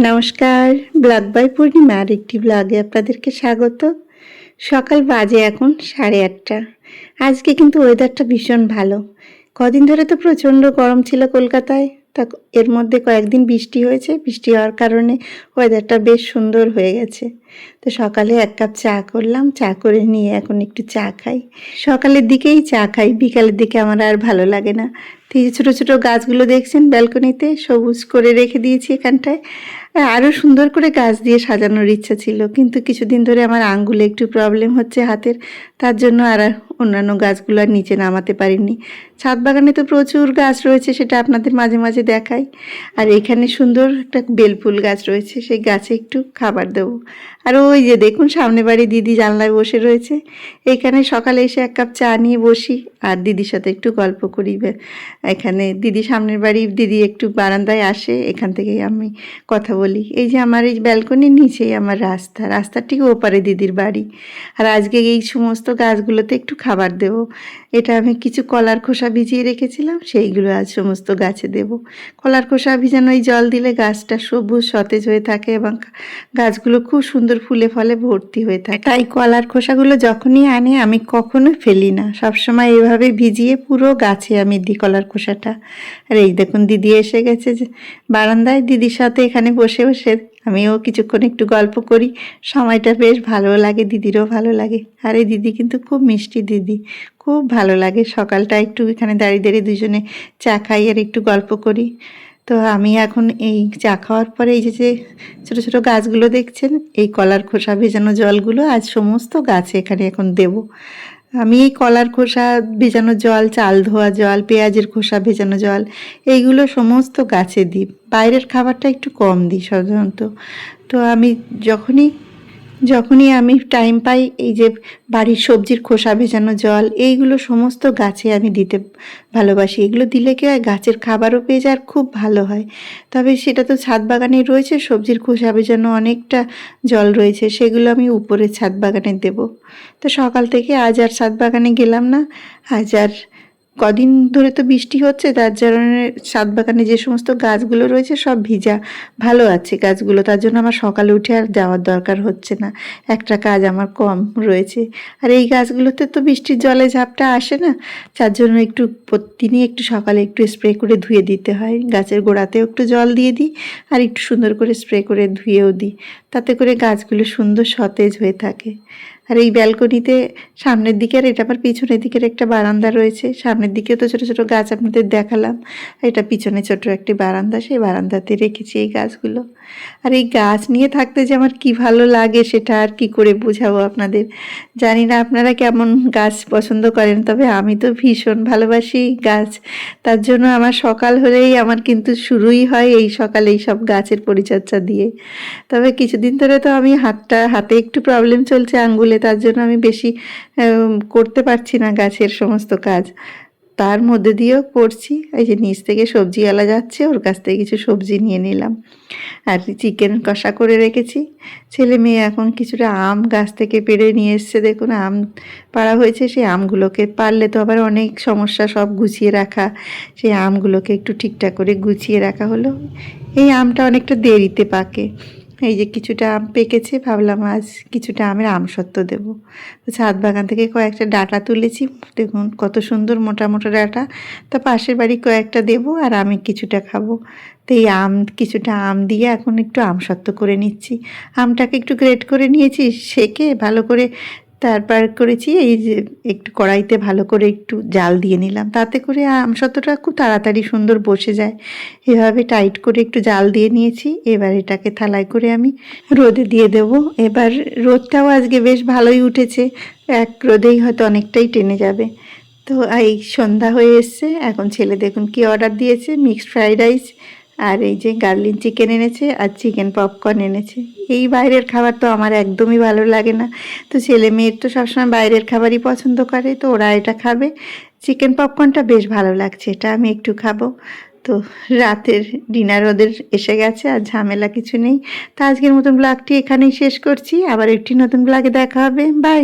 নমস্কার, blog by পূর্ণিমা আরেকটি ব্লগে আপনাদেরকে স্বাগত। সকাল বাজে এখন 8:30। আজকে কিন্তু ওয়েদারটা ভীষণ ভালো। কদিন ধরে তো প্রচণ্ড গরম ছিল কলকাতায়। তা এর মধ্যে কয়েকদিন বৃষ্টি হয়েছে, বৃষ্টি হওয়ার কারণে ওয়েদারটা বেশ সুন্দর হয়ে গেছে। তো সকালে 1 কাপ চা করলাম, চা করে নিয়ে এখন একটু চা খাই। সকালের দিকেই চা খাই, বিকালের দিকে আমার আর ভালো লাগে না। তো এই ছোটো ছোটো গাছগুলো দেখছেন ব্যালকনিতে, সবুজ করে রেখে দিয়েছি এখানটায়। আরও সুন্দর করে গাছ দিয়ে সাজানোর ইচ্ছা ছিল, কিন্তু কিছুদিন ধরে আমার আঙ্গুলে একটু প্রবলেম হচ্ছে হাতের, তার জন্য আর অন্যান্য গাছগুলো আর নিচে নামাতে পারিনি। ছাদ বাগানে তো প্রচুর গাছ রয়েছে, সেটা আপনাদের মাঝে মাঝে দেখাই। আর এখানে সুন্দর একটা বেলফুল গাছ রয়েছে, সেই গাছে একটু খাবার দেবো। আর ওই যে দেখুন সামনে বাড়ি দিদি জানলায় বসে রয়েছে। এইখানে সকালে এসে 1 কাপ চা নিয়ে বসি আর দিদির সাথে একটু গল্প করি। এখানে দিদি সামনের বাড়ি, দিদি একটু বারান্দায় আসে, এখান থেকেই আমি কথা বলি। এই যে আমার এই ব্যালকনির নিচেই আমার রাস্তার ঠিক ওপারে দিদির বাড়ি। আর আজকে এই সমস্ত গাছগুলোতে একটু খাবার দেব। এটা আমি কিছু কলার খোসা ভিজিয়ে রেখেছিলাম, সেইগুলো আজ সমস্ত গাছে দেব। কলার খোসা ভিজানো এই জল দিলে গাছটা সবুজ সতেজ হয়ে থাকে এবং গাছগুলো খুব সুন্দর ফুলে ফলে ভর্তি হয়ে থাকে। তাই কলার খোসাগুলো যখনই আনে আমি কখনো ফেলি না, সবসময় এভাবে ভিজিয়ে পুরো গাছে আমি দিই কলার খোসাটা। আর এই দেখুন দিদি এসে গেছে যে বারান্দায়, দিদির সাথে এখানে বসে বসে আমিও কিছুক্ষণ একটু গল্প করি। সময়টা বেশ ভালো লাগে, দিদিরও ভালো লাগে। আর এই দিদি কিন্তু খুব মিষ্টি দিদি, খুব ভালো লাগে। সকালটা একটু এখানে দাঁড়িয়ে দাঁড়িয়ে দুজনে চা খাই আর একটু গল্প করি। তো আমি এখন এই চা খাওয়ার পরে এই যে ছোটো ছোটো গাছগুলো দেখছেন, এই কলার খোসা ভেজানো জলগুলো আজ সমস্ত গাছে এখানে এখন দেব। আমি এই কলার খোসা ভেজানো জল, চাল ধোয়া জল, পেঁয়াজের খোসা ভেজানো জল, এইগুলো সমস্ত গাছে দিই। বাইরের খাবারটা একটু কম দিই সাধারণত। তো আমি যখনই আমি টাইম পাই এই যে বাড়ির সবজির খোসা ভেজানো জল, এইগুলো সমস্ত গাছে আমি দিতে ভালোবাসি। এগুলো দিলে কি হয়, গাছের খাবারও পেয়ে যায় আর খুব ভালো হয়। তবে সেটা তো ছাদ বাগানেই রয়েছে, সবজির খোসা ভেজানো অনেকটা জল রয়েছে, সেগুলো আমি উপরে ছাদ বাগানে দেব। তো সকাল থেকে আজ আর ছাদ বাগানে গেলাম না। আজ আর কদিন ধরে তো বৃষ্টি হচ্ছে, তার জন্য ছাদ বাগানে যে সমস্ত গাছগুলো রয়েছে সব ভিজা, ভালো আছে গাছগুলো, তার জন্য আমার সকালে উঠে আর যাওয়ার দরকার হচ্ছে না। একটা কাজ আমার কম রয়েছে। আর এই গাছগুলোতে তো বৃষ্টির জলে ঝাপটা আসে না, যার জন্য একটু প্রতিদিনই একটু সকালে একটু স্প্রে করে ধুয়ে দিতে হয়। গাছের গোড়াতেও একটু জল দিয়ে দিই আর একটু সুন্দর করে স্প্রে করে ধুয়েও দিই, তাতে করে গাছগুলো সুন্দর সতেজ হয়ে থাকে। আর এই ব্যালকনিতে সামনের দিকে, আর এটা আমার পিছনের দিকের একটা বারান্দা রয়েছে, সামনের দিকেও তো ছোটো ছোটো গাছ আপনাদের দেখালাম, এটা পিছনে ছোট একটি বারান্দা, সেই বারান্দাতে রেখেছি এই গাছগুলো। আর এই গাছ নিয়ে থাকতে যে আমার কি ভালো লাগে সেটা আর কি করে বোঝাবো আপনাদের। জানি না আপনারা কেমন গাছ পছন্দ করেন, তবে আমি তো ভীষণ ভালোবাসি গাছ। তার জন্য আমার সকাল হলেই আমার কিন্তু শুরুই হয় এই সকালে এই সব গাছের পরিচর্যা দিয়ে। তবে কিছুদিন ধরে তো আমি হাতে একটু প্রবলেম চলছে আঙ্গুলে, তার জন্য আমি বেশি করতে পারছি না গাছের সমস্ত কাজ। তার মধ্যে দিয়েও করছি। এই যে নিচ থেকে সবজিওয়ালা যাচ্ছে, ওর কাছ থেকে কিছু সবজি নিয়ে নিলাম। আর চিকেন কষা করে রেখেছি। ছেলে মেয়ে এখন কিছুটা আম গাছ থেকে পেড়ে নিয়ে এসছে, দেখুন আম পাড়া হয়েছে। সেই আমগুলোকে পারলে তো আবার অনেক সমস্যা, সব গুছিয়ে রাখা, সেই আমগুলোকে একটু ঠিকঠাক করে গুছিয়ে রাখা হলো। এই আমটা অনেকটা দেরিতে পাকে। এই যে কিছুটা আম পেকেছে, ভাবলাম আজ কিছুটা আমের আমসত্ত্ব দেবো। তো ছাদ বাগান থেকে কয়েকটা ডাঁটা তুলেছি, দেখুন কত সুন্দর মোটা মোটা ডাঁটা। তো পাশের বাড়ি কয়েকটা দেবো আর আমি কিছুটা খাবো। তো এই কিছুটা আম দিয়ে এখন একটু আমসত্ত্ব করে নিচ্ছি। আমটাকে একটু গ্রেট করে নিয়েছি, সেকে ভালো করে তারপর করেছি এই যে একটু কড়াইতে ভালো করে একটু জাল দিয়ে নিলাম, তাতে করে আমসত্ত্বটা খুব তাড়াতাড়ি সুন্দর বসে যায়। এভাবে টাইট করে একটু জাল দিয়ে নিয়েছি। এবার এটাকে থালায় করে আমি রোদে দিয়ে দেব। এবার রোদটাও আজকে বেশ ভালোই উঠেছে, এক রোদেই হয়তো অনেকটাই টেনে যাবে। তো এই সন্ধ্যা হয়ে এসছে, এখন ছেলে দেখুন কি অর্ডার দিয়েছে, মিক্সড ফ্রাইড রাইস আর এই যে গার্লিক চিকেন এনেছে আর চিকেন পপকর্ন এনেছে। এই বাইরের খাবার তো আমার একদমই ভালো লাগে না, তো ছেলে মেয়ের তো সবসময় বাইরের খাবারই পছন্দ করে, তো ওরা এটা খাবে। চিকেন পপকর্নটা বেশ ভালো লাগছে, এটা আমি একটু খাবো। তো রাতের ডিনার ওদের এসে গেছে, আর ঝামেলা কিছু নেই। তো আজকের মতন ব্লগটি এখানেই শেষ করছি, আবার একটি নতুন ব্লগে দেখা হবে, বাই।